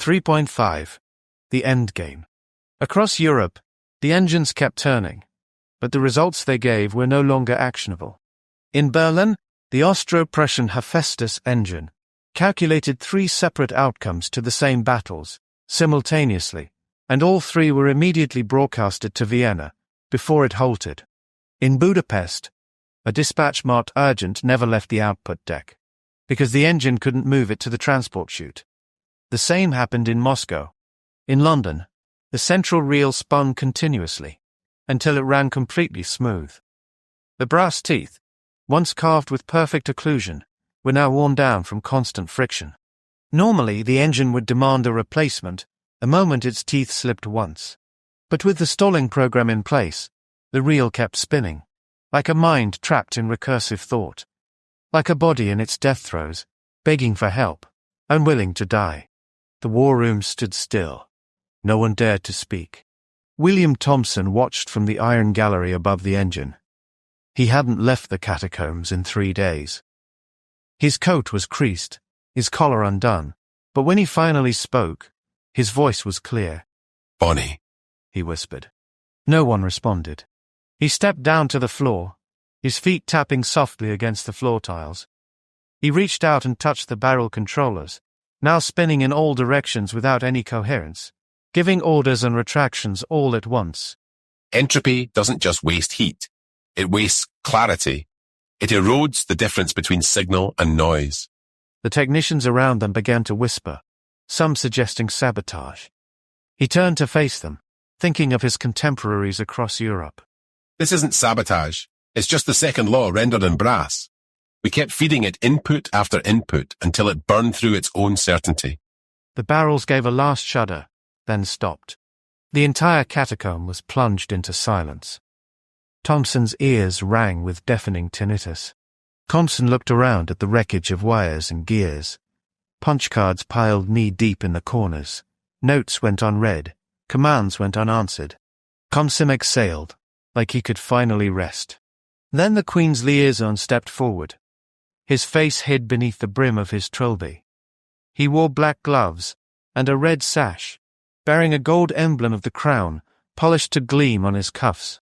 3.5. The Endgame. Across Europe, the engines kept turning, but the results they gave were no longer actionable. In Berlin, the Austro-Prussian Hephaestus engine calculated 3 separate outcomes to the same battles, simultaneously, and all 3 were immediately broadcasted to Vienna, before it halted. In Budapest, a dispatch marked urgent never left the output deck, because the engine couldn't move it to the transport chute. The same happened in Moscow. In London, the central reel spun continuously, until it ran completely smooth. The brass teeth, once carved with perfect occlusion, were now worn down from constant friction. Normally, the engine would demand a replacement the moment its teeth slipped once. But with the stalling program in place, the reel kept spinning, like a mind trapped in recursive thought, like a body in its death throes, begging for help, unwilling to die. The war room stood still. No one dared to speak. William Thompson watched from the iron gallery above the engine. He hadn't left the catacombs in 3 days. His coat was creased, his collar undone, but when he finally spoke, his voice was clear. "Bonnie," he whispered. No one responded. He stepped down to the floor, his feet tapping softly against the floor tiles. He reached out and touched the barrel controllers, now spinning in all directions without any coherence, giving orders and retractions all at once. "Entropy doesn't just waste heat. It wastes clarity. It erodes the difference between signal and noise." The technicians around them began to whisper, some suggesting sabotage. He turned to face them, thinking of his contemporaries across Europe. "This isn't sabotage. It's just the second law rendered in brass. We kept feeding it input after input until it burned through its own certainty." The barrels gave a last shudder, then stopped. The entire catacomb was plunged into silence. Thompson's ears rang with deafening tinnitus. Thompson looked around at the wreckage of wires and gears. Punch cards piled knee-deep in the corners. Notes went unread. Commands went unanswered. Thompson exhaled, like he could finally rest. Then the Queen's liaison stepped forward. His face hid beneath the brim of his trilby. He wore black gloves and a red sash, bearing a gold emblem of the crown, polished to gleam on his cuffs.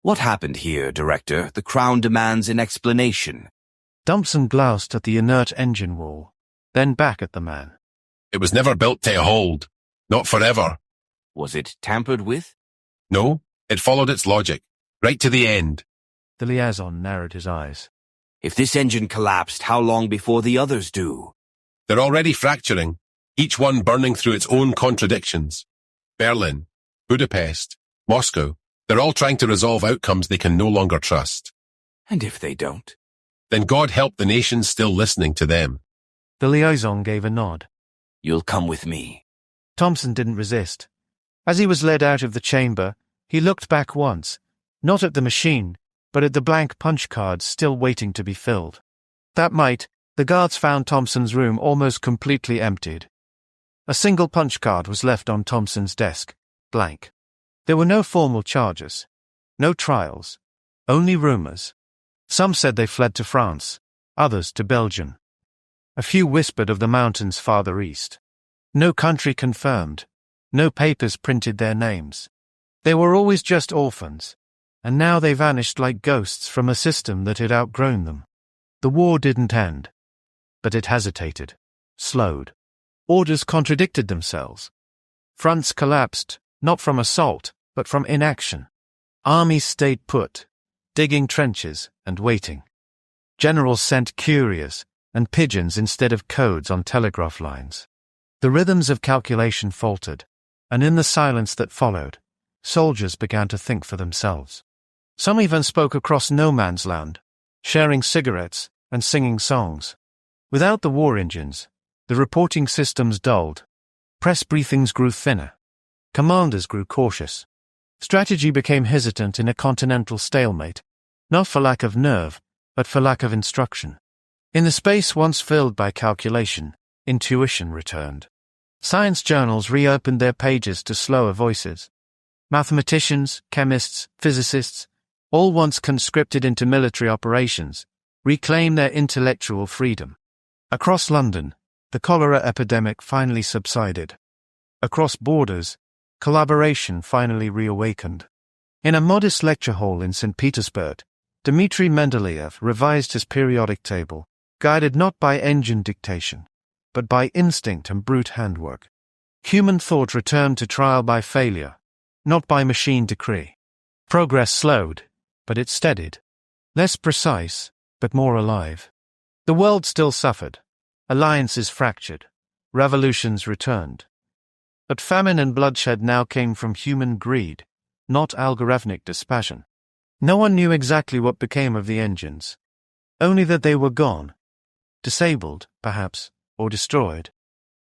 "What happened here, Director? The Crown demands an explanation." Thompson gloused at the inert engine wall, then back at the man. "It was never built to hold. Not forever." "Was it tampered with?" "No, it followed its logic, right to the end." The liaison narrowed his eyes. "If this engine collapsed, how long before the others do?" "They're already fracturing, each one burning through its own contradictions. Berlin, Budapest, Moscow, they're all trying to resolve outcomes they can no longer trust." "And if they don't?" "Then God help the nations still listening to them." The liaison gave a nod. "You'll come with me." Thompson didn't resist. As he was led out of the chamber, he looked back once, not at the machine, but at the blank punch cards still waiting to be filled. That night, the guards found Thompson's room almost completely emptied. A single punch card was left on Thompson's desk, blank. There were no formal charges, no trials, only rumors. Some said they fled to France, others to Belgium. A few whispered of the mountains farther east. No country confirmed, no papers printed their names. They were always just orphans, and now they vanished like ghosts from a system that had outgrown them. The war didn't end, but it hesitated, slowed. Orders contradicted themselves. Fronts collapsed, not from assault, but from inaction. Armies stayed put, digging trenches and waiting. Generals sent couriers and pigeons instead of codes on telegraph lines. The rhythms of calculation faltered, and in the silence that followed, soldiers began to think for themselves. Some even spoke across no man's land, sharing cigarettes and singing songs. Without the war engines, the reporting systems dulled. Press briefings grew thinner. Commanders grew cautious. Strategy became hesitant in a continental stalemate, not for lack of nerve, but for lack of instruction. In the space once filled by calculation, intuition returned. Science journals reopened their pages to slower voices. Mathematicians, chemists, physicists, all once conscripted into military operations, reclaimed their intellectual freedom. Across London, the cholera epidemic finally subsided. Across borders, collaboration finally reawakened. In a modest lecture hall in St. Petersburg, Dmitry Mendeleev revised his periodic table, guided not by engine dictation, but by instinct and brute handwork. Human thought returned to trial by failure, not by machine decree. Progress slowed, but it steadied. Less precise, but more alive. The world still suffered. Alliances fractured. Revolutions returned. But famine and bloodshed now came from human greed, not algorithmic dispassion. No one knew exactly what became of the engines. Only that they were gone. Disabled, perhaps, or destroyed.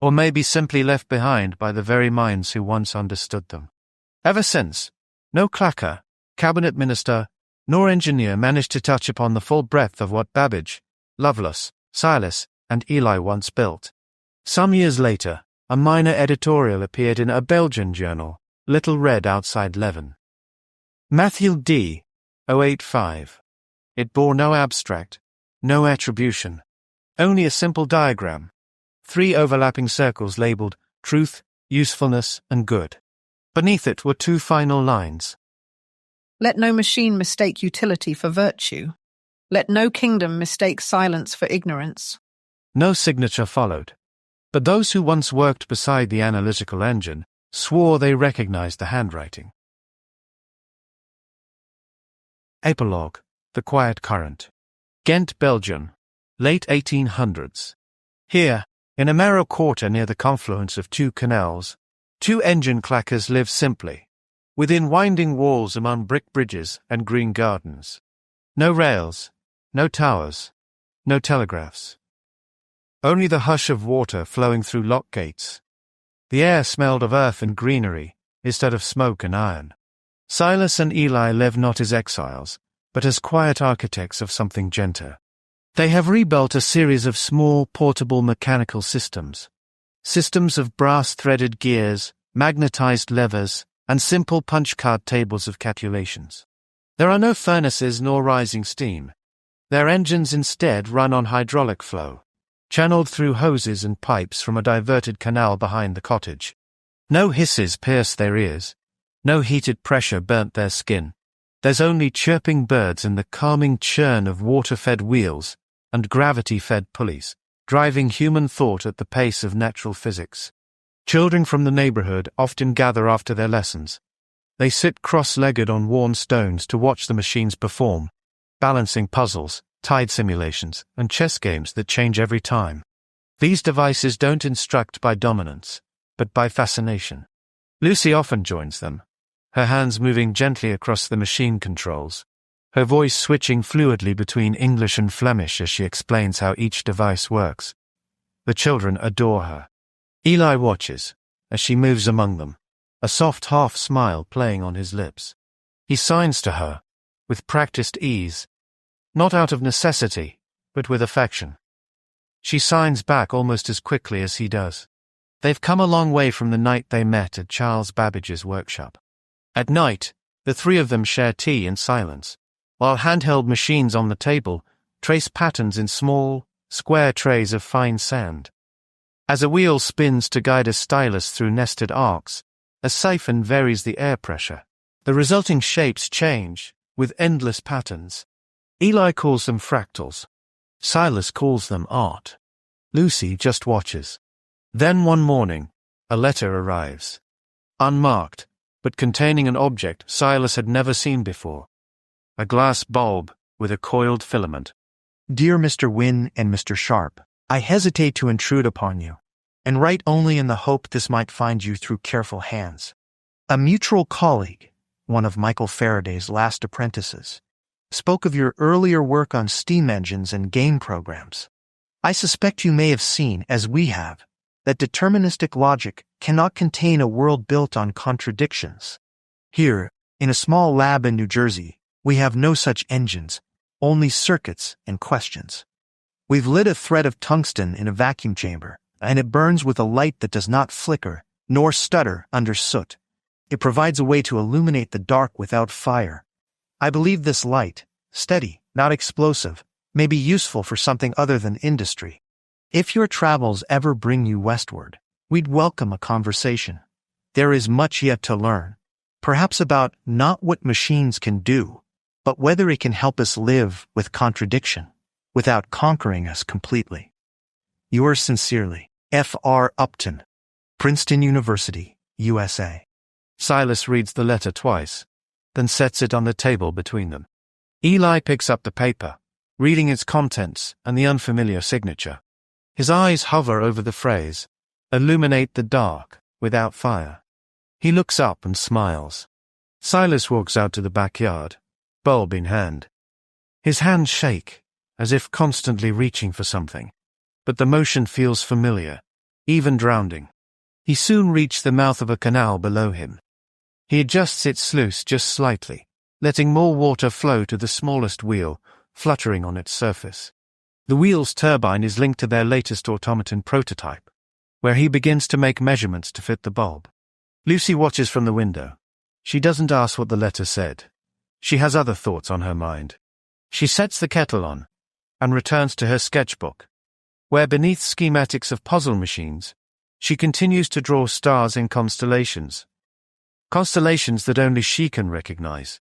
Or maybe simply left behind by the very minds who once understood them. Ever since, no clacker, cabinet minister, nor engineer managed to touch upon the full breadth of what Babbage, Lovelace, Silas, and Eli once built. Some years later, a minor editorial appeared in a Belgian journal, little read outside Leuven. Matthew D. 085. It bore no abstract, no attribution, only a simple diagram. 3 overlapping circles labeled truth, usefulness, and good. Beneath it were 2 final lines. Let no machine mistake utility for virtue. Let no kingdom mistake silence for ignorance. No signature followed. But those who once worked beside the analytical engine swore they recognized the handwriting. Epilogue: The Quiet Current. Ghent, Belgium. Late 1800s. Here, in a narrow quarter near the confluence of 2 canals, 2 engine clackers live simply, within winding walls among brick bridges and green gardens. No rails, no towers, no telegraphs. Only the hush of water flowing through lock gates. The air smelled of earth and greenery instead of smoke and iron. Silas and Eli live not as exiles, but as quiet architects of something gentler. They have rebuilt a series of small, portable mechanical systems. Systems of brass-threaded gears, magnetized levers, and simple punch-card tables of calculations. There are no furnaces nor rising steam. Their engines instead run on hydraulic flow, channeled through hoses and pipes from a diverted canal behind the cottage. No hisses pierced their ears. No heated pressure burnt their skin. There's only chirping birds and the calming churn of water-fed wheels and gravity-fed pulleys, driving human thought at the pace of natural physics. Children from the neighborhood often gather after their lessons. They sit cross-legged on worn stones to watch the machines perform, balancing puzzles, tide simulations, and chess games that change every time. These devices don't instruct by dominance, but by fascination. Lucy often joins them, her hands moving gently across the machine controls, her voice switching fluidly between English and Flemish as she explains how each device works. The children adore her. Eli watches as she moves among them, a soft half-smile playing on his lips. He signs to her, with practiced ease, not out of necessity, but with affection. She signs back almost as quickly as he does. They've come a long way from the night they met at Charles Babbage's workshop. At night, the 3 of them share tea in silence, while handheld machines on the table trace patterns in small, square trays of fine sand. As a wheel spins to guide a stylus through nested arcs, a siphon varies the air pressure. The resulting shapes change, with endless patterns. Eli calls them fractals. Silas calls them art. Lucy just watches. Then one morning, a letter arrives. Unmarked, but containing an object Silas had never seen before. A glass bulb with a coiled filament. Dear Mr. Wynne and Mr. Sharp, I hesitate to intrude upon you, and write only in the hope this might find you through careful hands. A mutual colleague, one of Michael Faraday's last apprentices, spoke of your earlier work on steam engines and game programs. I suspect you may have seen, as we have, that deterministic logic cannot contain a world built on contradictions. Here, in a small lab in New Jersey, we have no such engines, only circuits and questions. We've lit a thread of tungsten in a vacuum chamber, and it burns with a light that does not flicker, nor stutter under soot. It provides a way to illuminate the dark without fire. I believe this light, steady, not explosive, may be useful for something other than industry. If your travels ever bring you westward, We'd welcome a conversation. There is much yet to learn, perhaps about not what machines can do, but whether it can help us live with contradiction, without conquering us completely. Yours sincerely, F.R. Upton, Princeton University, USA. Silas reads the letter twice, then sets it on the table between them. Eli picks up the paper, reading its contents and the unfamiliar signature. His eyes hover over the phrase, "Illuminate the dark without fire." He looks up and smiles. Silas walks out to the backyard, bulb in hand. His hands shake, as if constantly reaching for something, but the motion feels familiar, even drowning. He soon reached the mouth of a canal below him. He adjusts its sluice just slightly, letting more water flow to the smallest wheel, fluttering on its surface. The wheel's turbine is linked to their latest automaton prototype, where he begins to make measurements to fit the bulb. Lucy watches from the window. She doesn't ask what the letter said. She has other thoughts on her mind. She sets the kettle on, and returns to her sketchbook, where beneath schematics of puzzle machines, she continues to draw stars in constellations. Constellations that only she can recognize.